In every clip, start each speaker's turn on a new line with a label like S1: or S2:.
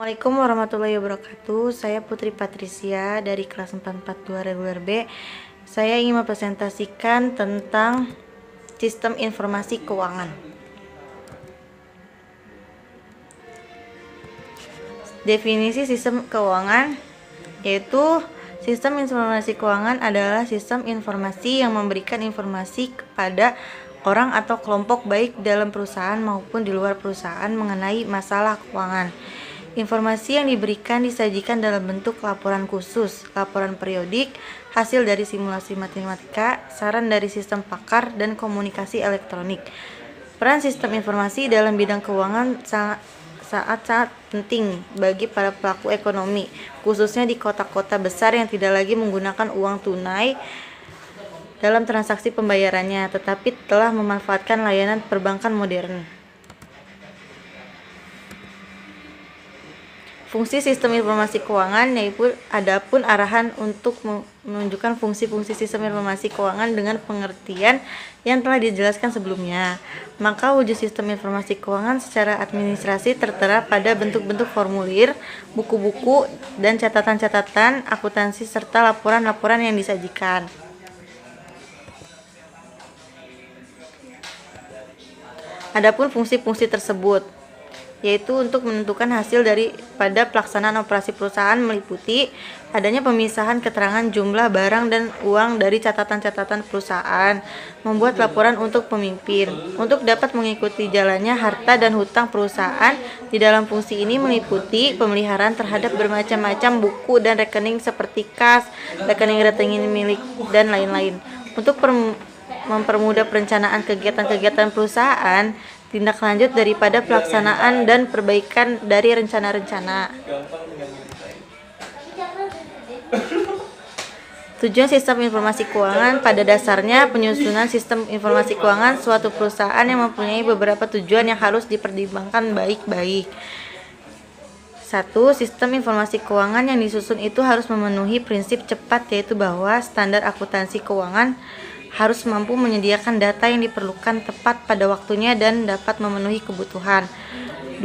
S1: Assalamualaikum warahmatullahi wabarakatuh. Saya Putri Patricia dari kelas 442 reguler B. Saya ingin mempresentasikan tentang sistem informasi keuangan. Definisi sistem keuangan yaitu sistem informasi keuangan adalah sistem informasi yang memberikan informasi kepada orang atau kelompok baik dalam perusahaan maupun di luar perusahaan mengenai masalah keuangan. Informasi yang diberikan disajikan dalam bentuk laporan khusus, laporan periodik, hasil dari simulasi matematika, saran dari sistem pakar, dan komunikasi elektronik. Peran sistem informasi dalam bidang keuangan sangat penting bagi para pelaku ekonomi, khususnya di kota-kota besar yang tidak lagi menggunakan uang tunai dalam transaksi pembayarannya, tetapi telah memanfaatkan layanan perbankan modern. Fungsi sistem informasi keuangan yaitu adapun arahan untuk menunjukkan fungsi-fungsi sistem informasi keuangan dengan pengertian yang telah dijelaskan sebelumnya. Maka wujud sistem informasi keuangan secara administrasi tertera pada bentuk-bentuk formulir, buku-buku, dan catatan-catatan akuntansi serta laporan-laporan yang disajikan. Adapun fungsi-fungsi tersebut yaitu untuk menentukan hasil daripada pelaksanaan operasi perusahaan meliputi adanya pemisahan keterangan jumlah barang dan uang dari catatan-catatan perusahaan, membuat laporan untuk pemimpin, untuk dapat mengikuti jalannya harta dan hutang perusahaan. Di dalam fungsi ini meliputi pemeliharaan terhadap bermacam-macam buku dan rekening seperti kas, rekening-rekening milik, dan lain-lain. Untuk mempermudah perencanaan kegiatan-kegiatan perusahaan, tindak lanjut daripada pelaksanaan dan perbaikan dari rencana-rencana. Tujuan sistem informasi keuangan pada dasarnya penyusunan sistem informasi keuangan suatu perusahaan yang mempunyai beberapa tujuan yang harus dipertimbangkan baik-baik. 1. Sistem informasi keuangan yang disusun itu harus memenuhi prinsip cepat, yaitu bahwa standar akuntansi keuangan harus mampu menyediakan data yang diperlukan tepat pada waktunya dan dapat memenuhi kebutuhan.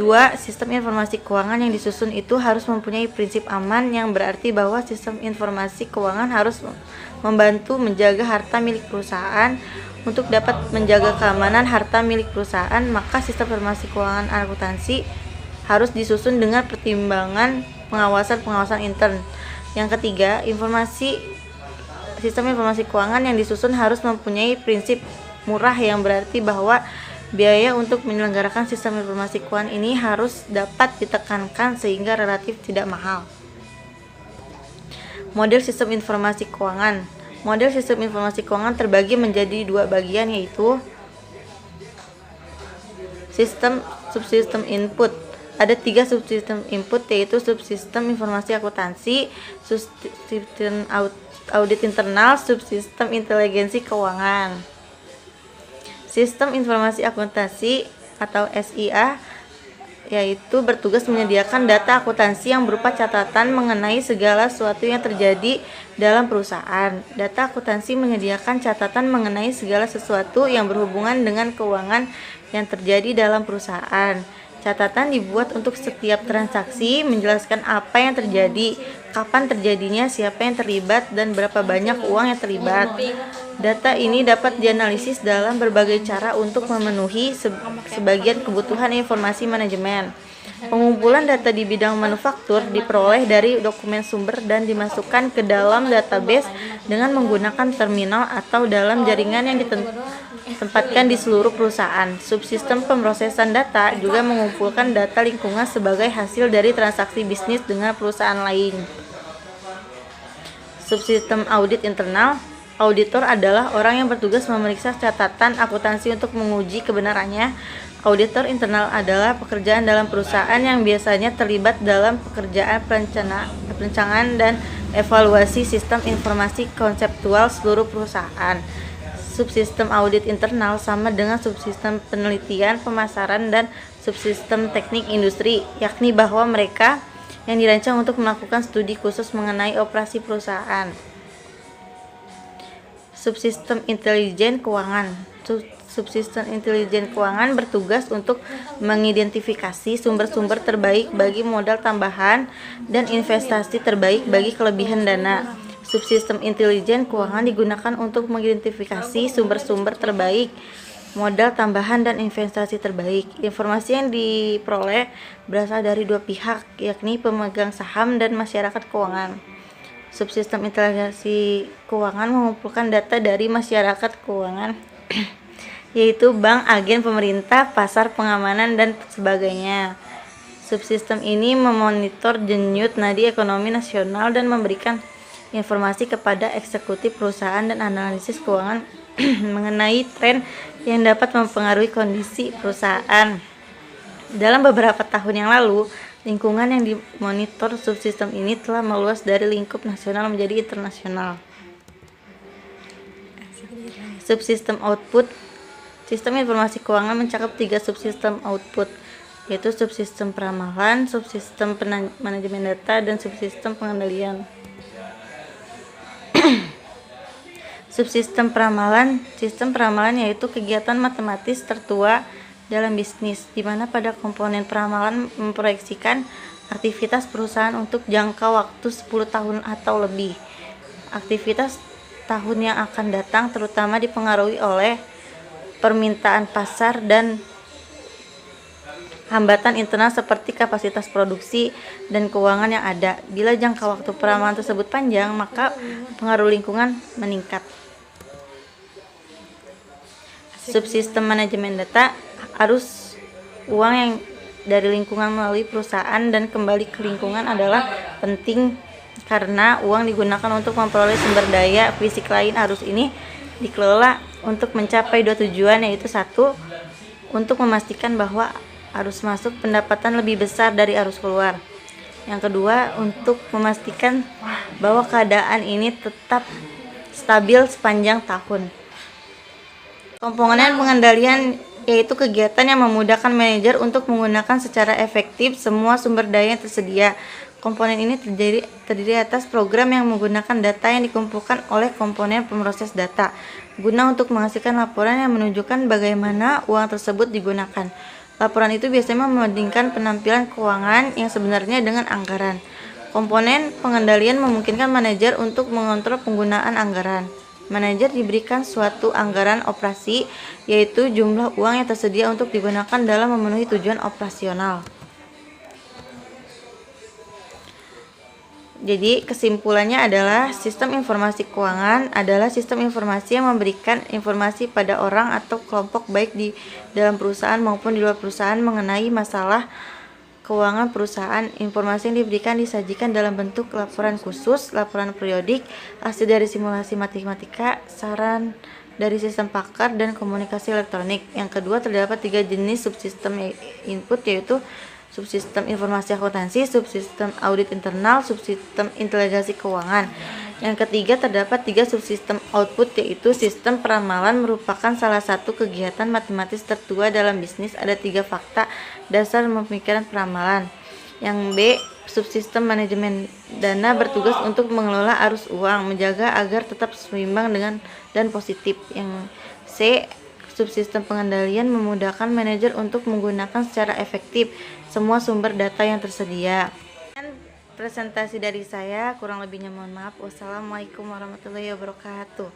S1: 2. Sistem informasi keuangan yang disusun itu harus mempunyai prinsip aman, yang berarti bahwa sistem informasi keuangan harus membantu menjaga harta milik perusahaan. Untuk dapat menjaga keamanan harta milik perusahaan, maka sistem informasi keuangan akuntansi harus disusun dengan pertimbangan pengawasan intern. Yang ketiga, sistem informasi keuangan yang disusun harus mempunyai prinsip murah, yang berarti bahwa biaya untuk menyelenggarakan sistem informasi keuangan ini harus dapat ditekankan sehingga relatif tidak mahal. Model sistem informasi keuangan. Model sistem informasi keuangan terbagi menjadi dua bagian, yaitu subsistem input. Ada 3 subsistem input, yaitu subsistem informasi akuntansi, subsistem audit internal, subsistem inteligensi keuangan. Sistem informasi akuntansi atau SIA yaitu bertugas menyediakan data akuntansi yang berupa catatan mengenai segala sesuatu yang terjadi dalam perusahaan. Data akuntansi menyediakan catatan mengenai segala sesuatu yang berhubungan dengan keuangan yang terjadi dalam perusahaan. Catatan dibuat untuk setiap transaksi, menjelaskan apa yang terjadi, kapan terjadinya, siapa yang terlibat, dan berapa banyak uang yang terlibat. Data ini dapat dianalisis dalam berbagai cara untuk memenuhi sebagian kebutuhan informasi manajemen. Pengumpulan data di bidang manufaktur diperoleh dari dokumen sumber dan dimasukkan ke dalam database dengan menggunakan terminal atau dalam jaringan yang ditempatkan di seluruh perusahaan. Subsistem pemrosesan data juga mengumpulkan data lingkungan sebagai hasil dari transaksi bisnis dengan perusahaan lain. Subsistem audit internal. Auditor adalah orang yang bertugas memeriksa catatan akuntansi untuk menguji kebenarannya. Auditor internal adalah pekerjaan dalam perusahaan yang biasanya terlibat dalam pekerjaan perencanaan dan evaluasi sistem informasi konseptual seluruh perusahaan. Subsistem audit internal sama dengan subsistem penelitian, pemasaran, dan subsistem teknik industri, yakni bahwa mereka yang dirancang untuk melakukan studi khusus mengenai operasi perusahaan. Subsistem intelijen keuangan. subsistem intelijen keuangan bertugas untuk mengidentifikasi sumber-sumber terbaik bagi modal tambahan dan investasi terbaik bagi kelebihan dana. Subsistem intelijen keuangan digunakan untuk mengidentifikasi sumber-sumber terbaik, modal tambahan, dan investasi terbaik. Informasi yang diperoleh berasal dari dua pihak, yakni pemegang saham dan masyarakat keuangan. Subsistem intelijensi keuangan mengumpulkan data dari masyarakat keuangan, yaitu bank, agen pemerintah, pasar, pengamanan, dan sebagainya. Subsistem ini memonitor denyut nadi ekonomi nasional dan memberikan informasi kepada eksekutif perusahaan dan analisis keuangan mengenai tren yang dapat mempengaruhi kondisi perusahaan. Dalam beberapa tahun yang lalu, lingkungan yang dimonitor subsistem ini telah meluas dari lingkup nasional menjadi internasional. Subsistem output. Sistem informasi keuangan mencakup 3 subsistem output, yaitu subsistem peramalan, subsistem manajemen data, dan subsistem pengendalian. Subsistem peramalan. Sistem peramalan yaitu kegiatan matematis tertua dalam bisnis, di mana pada komponen peramalan memproyeksikan aktivitas perusahaan untuk jangka waktu 10 tahun atau lebih. Aktivitas tahun yang akan datang terutama dipengaruhi oleh permintaan pasar dan hambatan internal seperti kapasitas produksi dan keuangan yang ada. Bila jangka waktu peramalan tersebut panjang, maka pengaruh lingkungan meningkat. Subsistem manajemen data. Arus uang yang dari lingkungan melalui perusahaan dan kembali ke lingkungan adalah penting karena uang digunakan untuk memperoleh sumber daya fisik lain. Arus ini dikelola untuk mencapai 2 tujuan, yaitu 1. Untuk memastikan bahwa arus masuk pendapatan lebih besar dari arus keluar. Yang kedua, untuk memastikan bahwa keadaan ini tetap stabil sepanjang tahun. Komponen pengendalian yaitu kegiatan yang memudahkan manajer untuk menggunakan secara efektif semua sumber daya yang tersedia. Komponen ini terdiri atas program yang menggunakan data yang dikumpulkan oleh komponen pemroses data guna untuk menghasilkan laporan yang menunjukkan bagaimana uang tersebut digunakan. Laporan itu biasanya membandingkan penampilan keuangan yang sebenarnya dengan anggaran. Komponen pengendalian memungkinkan manajer untuk mengontrol penggunaan anggaran. Manajer diberikan suatu anggaran operasi, yaitu jumlah uang yang tersedia untuk digunakan dalam memenuhi tujuan operasional. Jadi kesimpulannya adalah sistem informasi keuangan adalah sistem informasi yang memberikan informasi pada orang atau kelompok baik di dalam perusahaan maupun di luar perusahaan mengenai masalah keuangan perusahaan. Informasi yang diberikan disajikan dalam bentuk laporan khusus, laporan periodik, hasil dari simulasi matematika, saran dari sistem pakar, dan komunikasi elektronik. Yang kedua, terdapat 3 jenis subsistem input, yaitu subsistem informasi akuntansi, subsistem audit internal, subsistem intelijensi keuangan. Yang ketiga, terdapat 3 subsistem output, yaitu sistem peramalan merupakan salah satu kegiatan matematis tertua dalam bisnis. Ada 3 fakta dasar pemikiran peramalan. Yang B, subsistem manajemen dana bertugas untuk mengelola arus uang, menjaga agar tetap seimbang dan positif. Yang C, subsistem pengendalian memudahkan manajer untuk menggunakan secara efektif semua sumber data yang tersedia. Presentasi dari saya, kurang lebihnya mohon maaf. Wassalamualaikum warahmatullahi wabarakatuh.